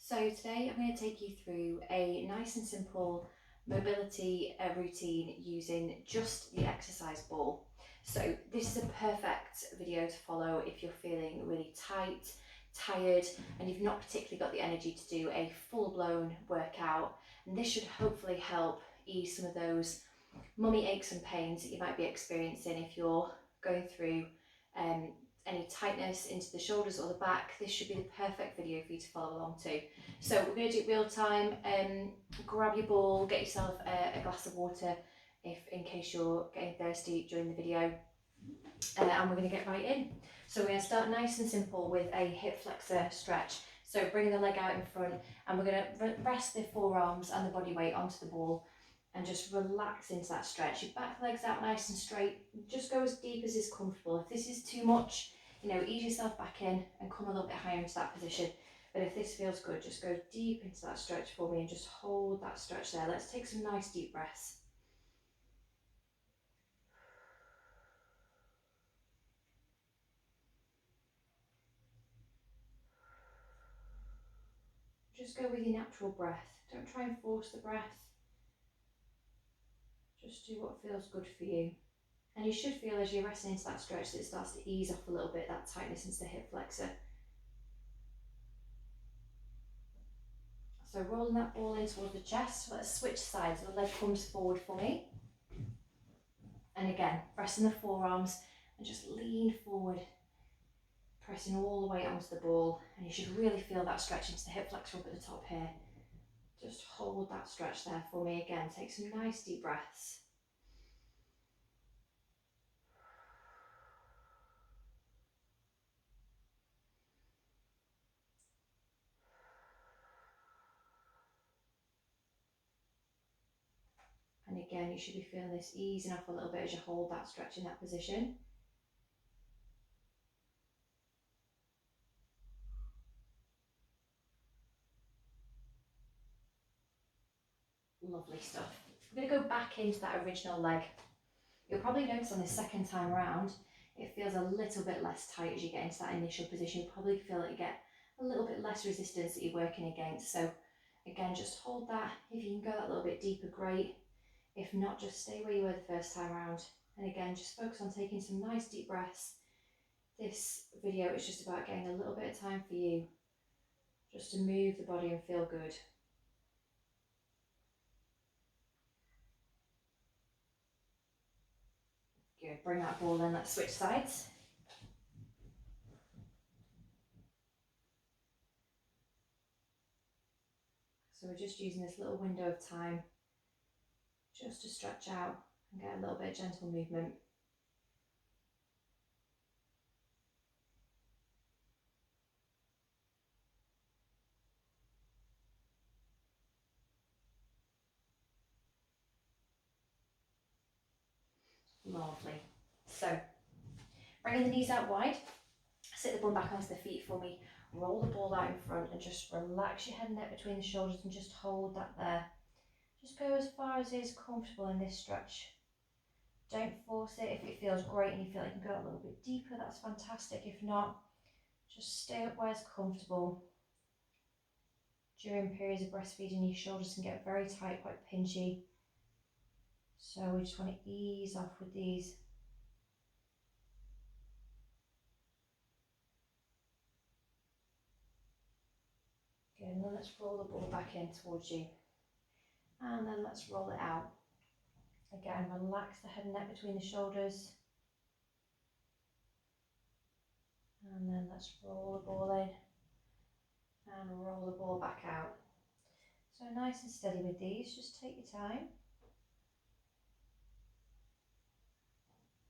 So today I'm going to take you through a nice and simple mobility routine using just the exercise ball. So this is a perfect video to follow if you're feeling really tired, and you've not particularly got the energy to do a full-blown workout. And this should hopefully help ease some of those mummy aches and pains that you might be experiencing if you're going through um, any tightness into the shoulders or the back. This should be the perfect video for you to follow along to. So we're going to do it real time. Grab your ball, get yourself a glass of water in case you're getting thirsty during the video, and we're going to get right in. So we're going to start nice and simple with a hip flexor stretch. So bring the leg out in front, and we're going to rest the forearms and the body weight onto the ball and just relax into that stretch. Your back leg's out nice and straight. Just go as deep as is comfortable. If this is too much, ease yourself back in and come a little bit higher into that position. But if this feels good, just go deep into that stretch for me and just hold that stretch there. Let's take some nice deep breaths. Just go with your natural breath. Don't try and force the breath. Just do what feels good for you. And you should feel as you're resting into that stretch that it starts to ease off a little bit, that tightness into the hip flexor. So rolling that ball in towards the chest. Let's switch sides. The leg comes forward for me. And again, resting the forearms and just lean forward, pressing all the way onto the ball. And you should really feel that stretch into the hip flexor up at the top here. Just hold that stretch there for me. Again, take some nice deep breaths. And again, you should be feeling this easing off a little bit as you hold that stretch in that position. Lovely stuff. We're going to go back into that original leg. You'll probably notice on the second time around, it feels a little bit less tight as you get into that initial position. You probably feel like you get a little bit less resistance that you're working against. So again, just hold that. If you can go that little bit deeper, great. If not, just stay where you were the first time around. And again, just focus on taking some nice deep breaths. This video is just about getting a little bit of time for you, just to move the body and feel good. Good, bring that ball in, let's switch sides. So we're just using this little window of time just to stretch out and get a little bit of gentle movement. Lovely. So bringing the knees out wide, sit the bum back onto the feet for me, roll the ball out in front and just relax your head and neck between the shoulders and just hold that there. Just go as far as is comfortable in this stretch. Don't force it. If it feels great and you feel like you can go a little bit deeper, that's fantastic. If not, just stay up where it's comfortable. During periods of breastfeeding, your shoulders can get very tight, quite pinchy. So we just want to ease off with these. Good, and then let's roll the ball back in towards you. And then let's roll it out. Again, relax the head and neck between the shoulders. And then let's roll the ball in and roll the ball back out. So nice and steady with these, just take your time.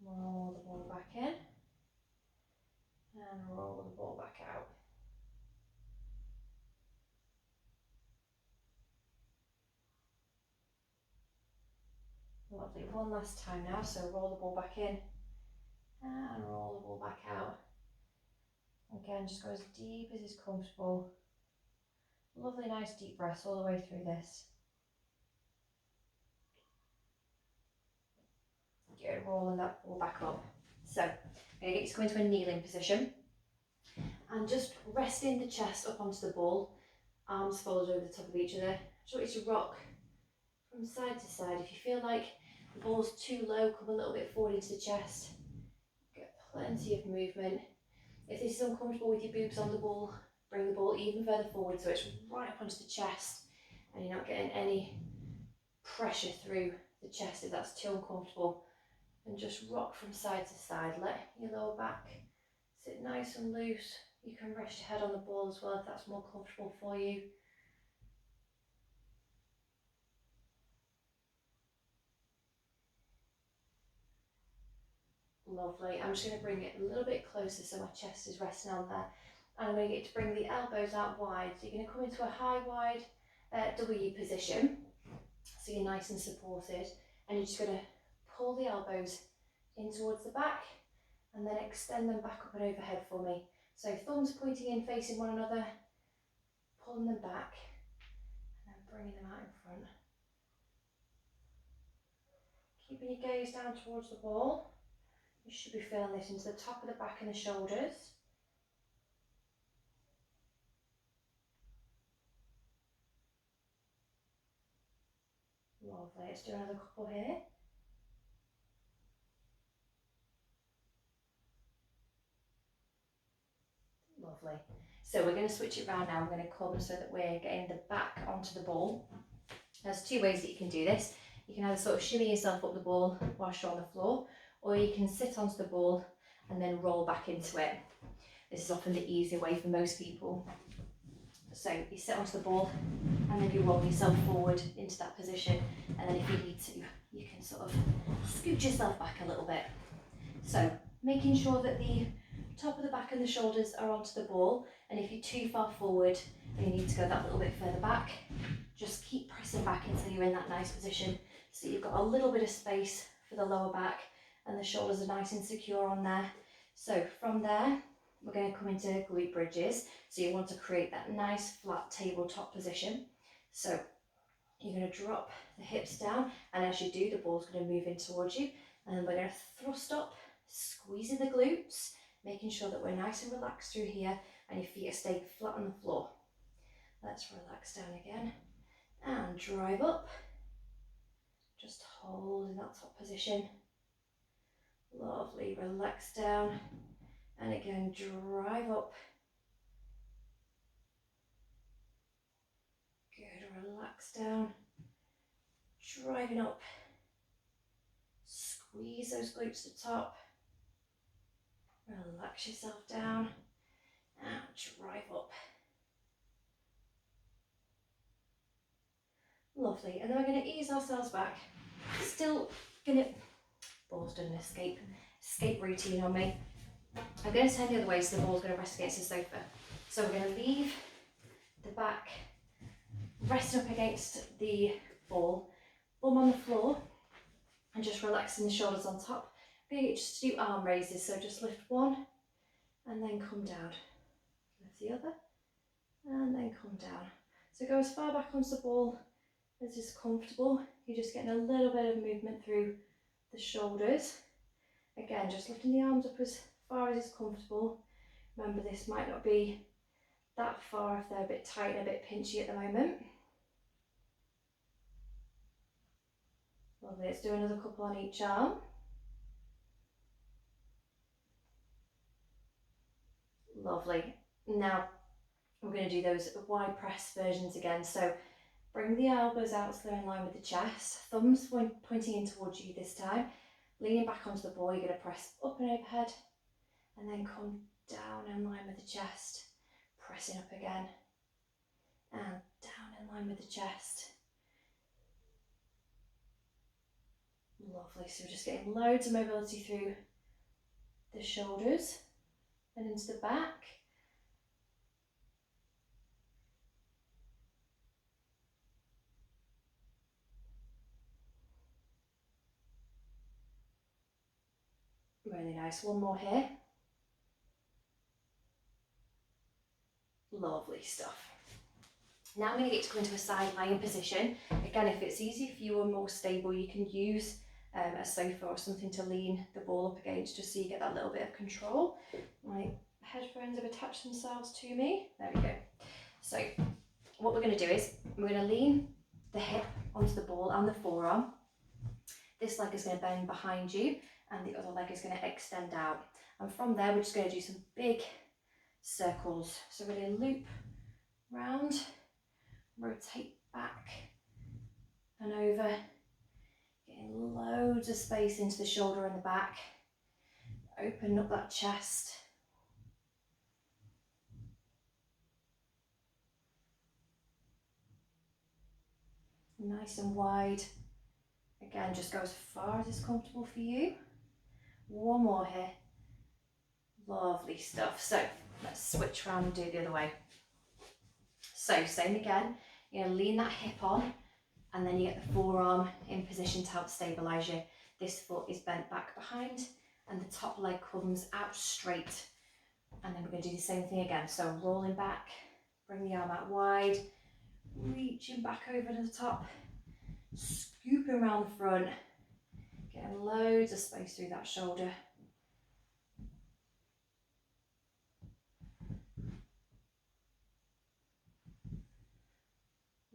Roll the ball back in and roll the ball back out. Lovely, one last time now, so roll the ball back in and roll the ball back out. Again, just go as deep as is comfortable. Lovely, nice deep breaths all the way through this. Good, rolling that ball back up. So, I'm going to get you to go into a kneeling position and just resting the chest up onto the ball. arms folded over the top of each other. I just want you to rock from side to side. If you feel like the ball's too low, come a little bit forward into the chest. Get plenty of movement. If this is uncomfortable with your boobs on the ball, bring the ball even further forward so it's right up onto the chest and you're not getting any pressure through the chest if that's too uncomfortable. And just rock from side to side. Let your lower back sit nice and loose. You can rest your head on the ball as well if that's more comfortable for you. Lovely. I'm just going to bring it a little bit closer so my chest is resting on there. And I'm going to get to bring the elbows out wide. So you're going to come into a high wide W position. So you're nice and supported. And you're just going to pull the elbows in towards the back and then extend them back up and overhead for me. So thumbs pointing in, facing one another, pulling them back and then bringing them out in front. Keeping your gaze down towards the ball. You should be feeling this into the top of the back and the shoulders. Lovely. Let's do another couple here. Lovely. So we're going to switch it around now. I'm going to come so that we're getting the back onto the ball. There's two ways that you can do this. You can either sort of shimmy yourself up the ball whilst you're on the floor, or you can sit onto the ball and then roll back into it. This is often the easier way for most people. So you sit onto the ball and then you roll yourself forward into that position, and then if you need to, you can sort of scoot yourself back a little bit. So making sure that the top of the back and the shoulders are onto the ball, and if you're too far forward and you need to go that little bit further back, just keep pressing back until you're in that nice position so you've got a little bit of space for the lower back and the shoulders are nice and secure on there. So from there, we're going to come into glute bridges. So you want to create that nice flat tabletop position. So you're going to drop the hips down, and as you do, the ball's going to move in towards you, and then we're going to thrust up, squeezing the glutes, making sure that we're nice and relaxed through here and your feet are staying flat on the floor. Let's relax down again and drive up. Just hold in that top position. Lovely. Relax down and again drive up. Good. Relax down. Driving up. Squeeze those glutes to the top. Relax yourself down and drive up. Lovely. And then we're going to ease ourselves back. Still going to... Ball's done an escape routine on me. I'm going to turn the other way so the ball's going to rest against the sofa. So we're going to leave the back resting up against the ball, bum on the floor, and just relaxing the shoulders on top. I'm going to just do arm raises, so just lift one and then come down. Lift the other and then come down. So go as far back onto the ball as is comfortable. You're just getting a little bit of movement through the shoulders. Again, just lifting the arms up as far as is comfortable. Remember, this might not be that far if they're a bit tight and a bit pinchy at the moment. Lovely. Let's do another couple on each arm. Lovely. Now we're going to do those wide press versions again. So bring the elbows out so they're in line with the chest. Thumbs pointing in towards you this time. Leaning back onto the ball, you're going to press up and overhead and then come down in line with the chest. Pressing up again and down in line with the chest. Lovely. So we're just getting loads of mobility through the shoulders and into the back. Really nice. One more here. Lovely stuff. Now I'm going to get to go into a side lying position. Again, if it's easier for you or more stable, you can use a sofa or something to lean the ball up against, just so you get that little bit of control. My headphones have attached themselves to me. There we go. So what we're going to do is we're going to lean the hip onto the ball and the forearm. This leg is going to bend behind you and the other leg is going to extend out. And from there, we're just going to do some big circles. So we're going to loop round, rotate back and over, getting loads of space into the shoulder and the back. Open up that chest. Nice and wide. Again, just go as far as is comfortable for you. One more here. Lovely stuff. So let's switch around and do it the other way. So same again, you're going to lean that hip on and then you get the forearm in position to help stabilise you. This foot is bent back behind and the top leg comes out straight. And then we're going to do the same thing again. So rolling back, bring the arm out wide, reaching back over to the top, scooping around the front, getting loads of space through that shoulder.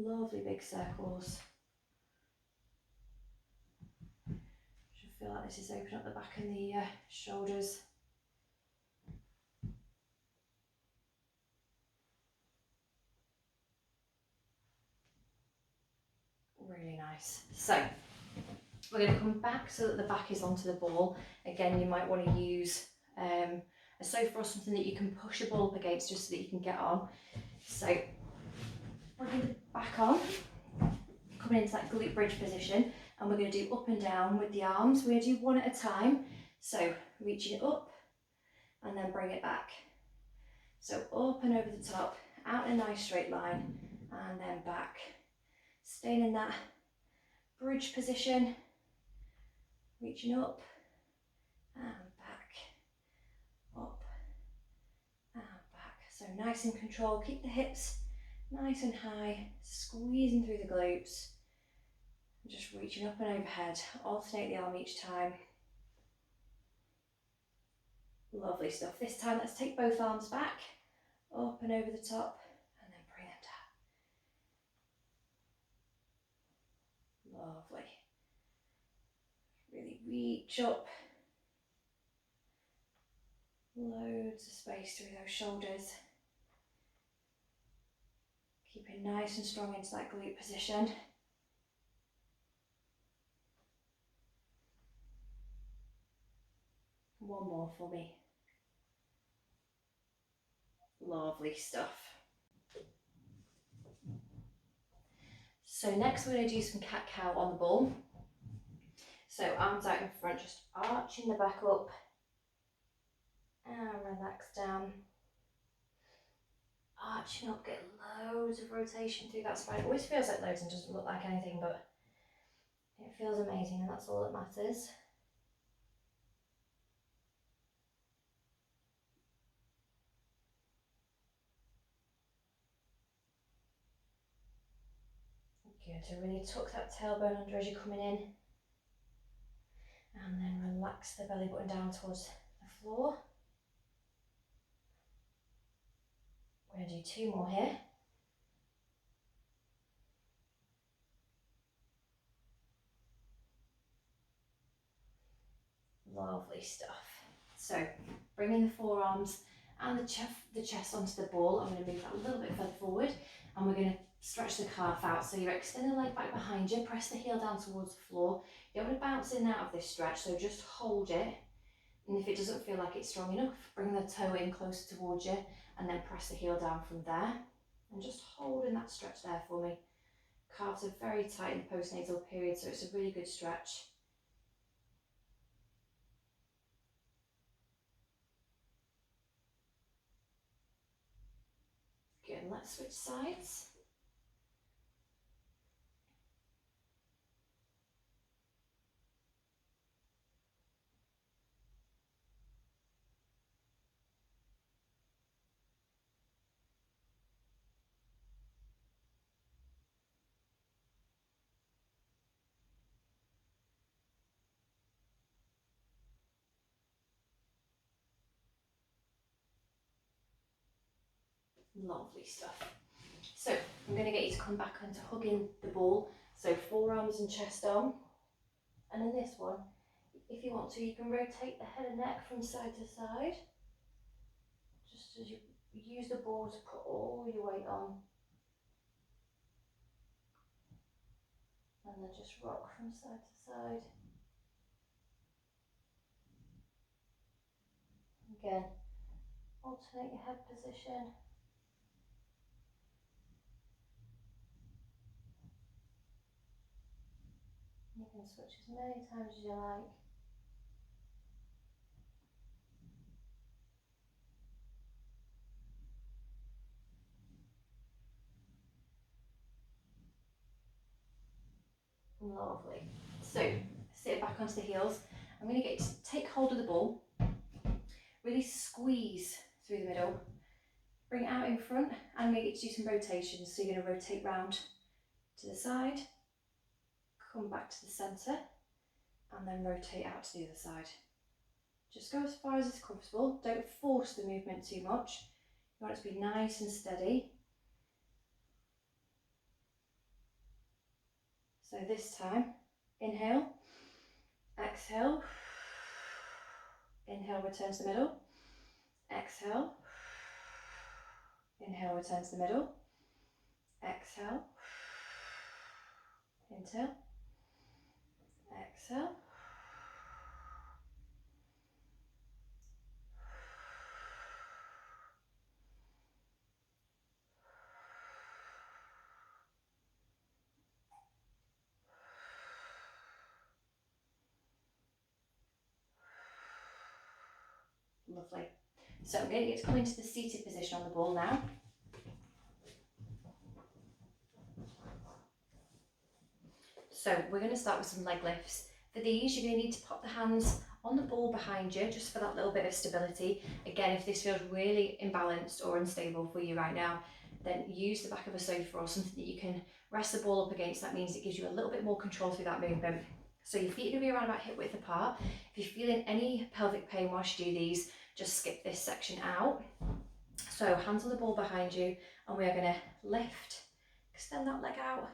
Lovely big circles. Should feel like this is opening up the back and the shoulders. Really nice. So we're going to come back so that the back is onto the ball. Again, you might want to use a sofa or something that you can push a ball up against just so that you can get on. So bring the back on, coming into that glute bridge position, and we're going to do up and down with the arms. We're going to do one at a time. So reaching it up and then bring it back. So up and over the top, out in a nice straight line, and then back. Staying in that bridge position, reaching up and back, up and back. So nice and controlled, keep the hips nice and high, squeezing through the glutes, just reaching up and overhead, alternate the arm each time. Lovely stuff. This time let's take both arms back, up and over the top, and then bring them down. Lovely. Really reach up. Loads of space through those shoulders. Keeping nice and strong into that glute position. One more for me. Lovely stuff. So next we're going to do some cat-cow on the ball. So arms out in front, just arching the back up and relax down. Arching up, get loads of rotation through that spine. It always feels like loads and doesn't look like anything, but it feels amazing and that's all that matters. Good, to really tuck that tailbone under as you're coming in. And then relax the belly button down towards the floor. We're going to do two more here. Lovely stuff. So bringing the forearms and the chest onto the ball. I'm going to move that a little bit further forward and we're going to stretch the calf out. So you're extending the leg back behind you, press the heel down towards the floor. You don't want to bounce in and out of this stretch, so just hold it. And if it doesn't feel like it's strong enough, bring the toe in closer towards you and then press the heel down from there. And just hold in that stretch there for me. Calves are very tight in the postnatal period, so it's a really good stretch. Good, let's switch sides. Lovely stuff. So I'm going to get you to come back onto hugging the ball, so forearms and chest on. And in this one, if you want to, you can rotate the head and neck from side to side, just as you use the ball to put all your weight on. And then just rock from side to side. Again, alternate your head position. You can switch as many times as you like. Lovely. So, sit back onto the heels. I'm going to get you to take hold of the ball, really squeeze through the middle, bring it out in front, and make it do some rotations. So you're going to rotate round to the side, come back to the centre, and then rotate out to the other side. Just go as far as it's comfortable. Don't force the movement too much. You want it to be nice and steady. So this time, inhale, exhale, inhale, return to the middle, exhale, inhale, return to the middle, exhale, inhale, exhale, lovely. So I'm going to get to come into the seated position on the ball now. So we're going to start with some leg lifts. For these, you're going to need to pop the hands on the ball behind you, just for that little bit of stability. Again, if this feels really imbalanced or unstable for you right now, then use the back of a sofa or something that you can rest the ball up against. That means it gives you a little bit more control through that movement. So your feet are going to be around about hip width apart. If you're feeling any pelvic pain whilst you do these, just skip this section out. So hands on the ball behind you, and we are going to lift, extend that leg out,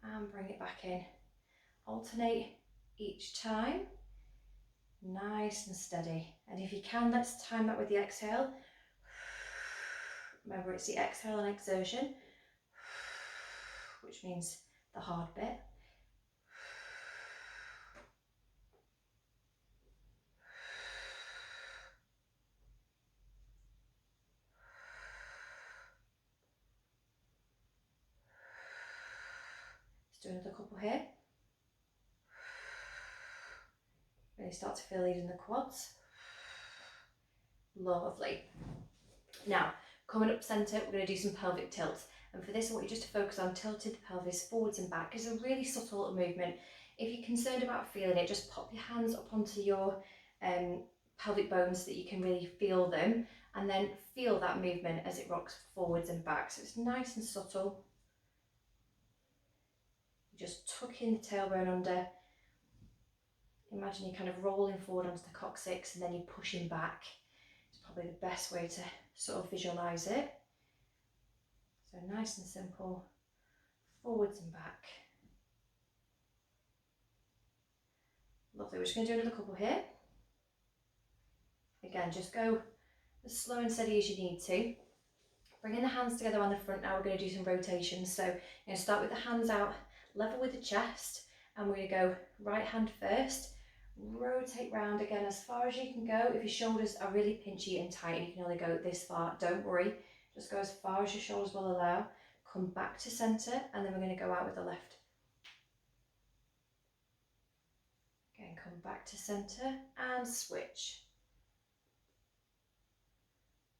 and bring it back in. Alternate each time, nice and steady. And if you can, let's time that with the exhale. Remember, it's the exhale and exertion, which means the hard bit. Let's do another couple here. Really start to feel these in the quads. Lovely. Now, coming up centre, we're going to do some pelvic tilts. And for this, I want you just to focus on tilting the pelvis forwards and back. It's a really subtle little movement. If you're concerned about feeling it, just pop your hands up onto your pelvic bones so that you can really feel them, and then feel that movement as it rocks forwards and back. So it's nice and subtle. Just tuck in the tailbone under. Imagine you're kind of rolling forward onto the coccyx and then you're pushing back. It's probably the best way to sort of visualise it. So nice and simple, forwards and back. Lovely, we're just going to do another couple here. Again, just go as slow and steady as you need to. Bringing the hands together on the front now, we're going to do some rotations. So you're going to start with the hands out level with the chest, and we're going to go right hand first, rotate round again as far as you can go. If your shoulders are really pinchy and tight and you can only go this far, don't worry, just go as far as your shoulders will allow. Come back to centre, and then we're going to go out with the left. Again, come back to centre and switch.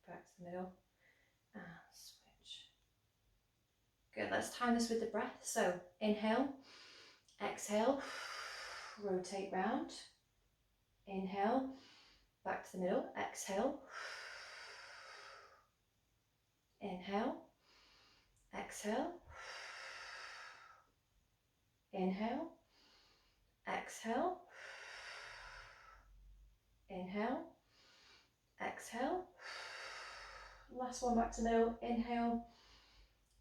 Back to the middle and switch. Good, let's time this with the breath. So inhale, exhale, rotate round. Inhale, back to the middle, exhale. Inhale, exhale. Inhale, exhale. Inhale, exhale. Last one back to the middle, inhale,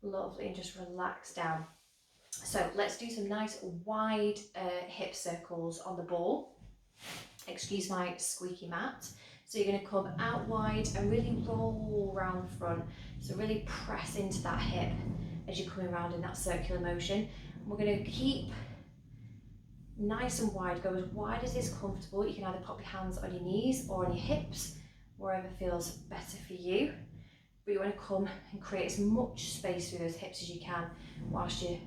Lovely, and just relax down. So let's do some nice wide hip circles on the ball. Excuse my squeaky mat. So you're going to come out wide and really roll around the front. So really press into that hip as you're coming around in that circular motion. And we're going to keep nice and wide, go as wide as is comfortable. You can either pop your hands on your knees or on your hips, wherever feels better for you. But you want to come and create as much space through those hips as you can whilst you're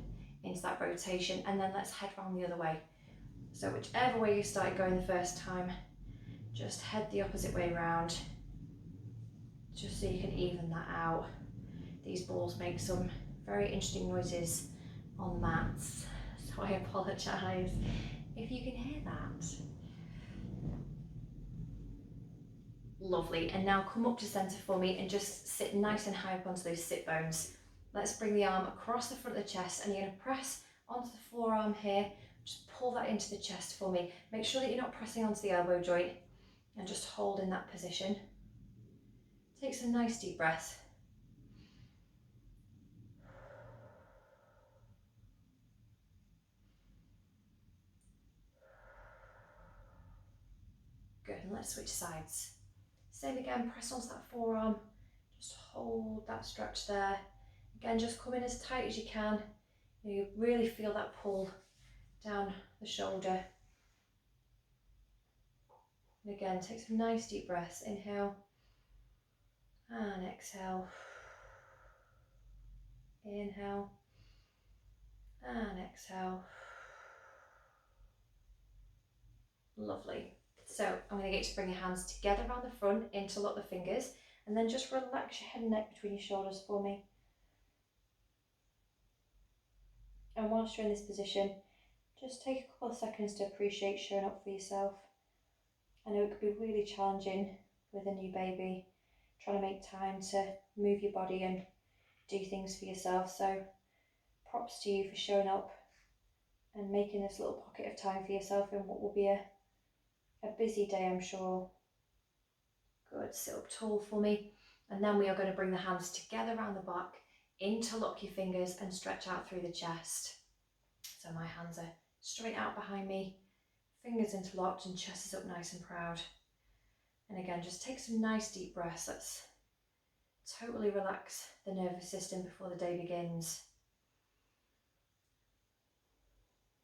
into that rotation. And then let's head round the other way. So whichever way you started going the first time, just head the opposite way around, just so you can even that out. These balls make some very interesting noises on the mats, so I apologise if you can hear that. Lovely, and now come up to centre for me and just sit nice and high up onto those sit bones. Let's bring the arm across the front of the chest, and you're going to press onto the forearm here. Just pull that into the chest for me. Make sure that you're not pressing onto the elbow joint, and just hold in that position. Take some nice deep breaths. Good, and let's switch sides. Same again, press onto that forearm. Just hold that stretch there. Again, just come in as tight as you can. You really feel that pull down the shoulder. And again, take some nice deep breaths. Inhale and exhale. Inhale and exhale. Lovely. So I'm going to get you to bring your hands together around the front, interlock the fingers, and then just relax your head and neck between your shoulders for me. And whilst you're in this position, just take a couple of seconds to appreciate showing up for yourself. I know it could be really challenging with a new baby, trying to make time to move your body and do things for yourself. So props to you for showing up and making this little pocket of time for yourself in what will be a busy day, I'm sure. Good, sit up tall for me. And then we are going to bring the hands together around the back, interlock your fingers and stretch out through the chest. So my hands are straight out behind me, fingers interlocked and chest is up nice and proud. And again, just take some nice deep breaths. Let's totally relax the nervous system before the day begins.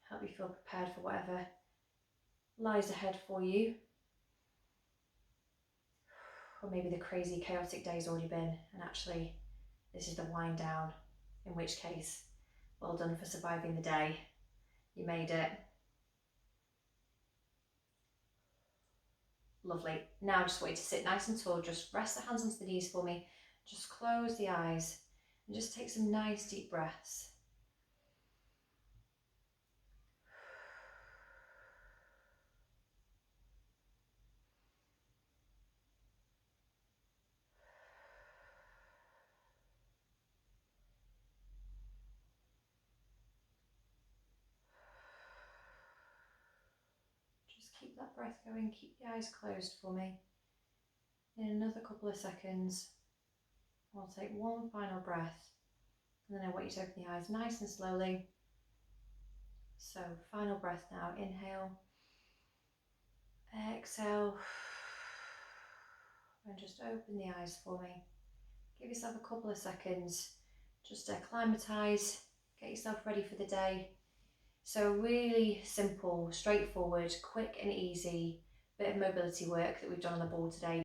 Help you feel prepared for whatever lies ahead for you. Or maybe the crazy, chaotic day's already been, and actually this is the wind down, in which case, well done for surviving the day. You made it. Lovely. Now I just want you to sit nice and tall. Just rest the hands onto the knees for me. Just close the eyes and just take some nice deep breaths. Just keep that breath going. Keep the eyes closed for me. In another couple of seconds, I'll take one final breath, and then I want you to open the eyes nice and slowly. So final breath now. Inhale, exhale, and just open the eyes for me. Give yourself a couple of seconds just to acclimatise, get yourself ready for the day. So really simple, straightforward, quick and easy bit of mobility work that we've done on the board today.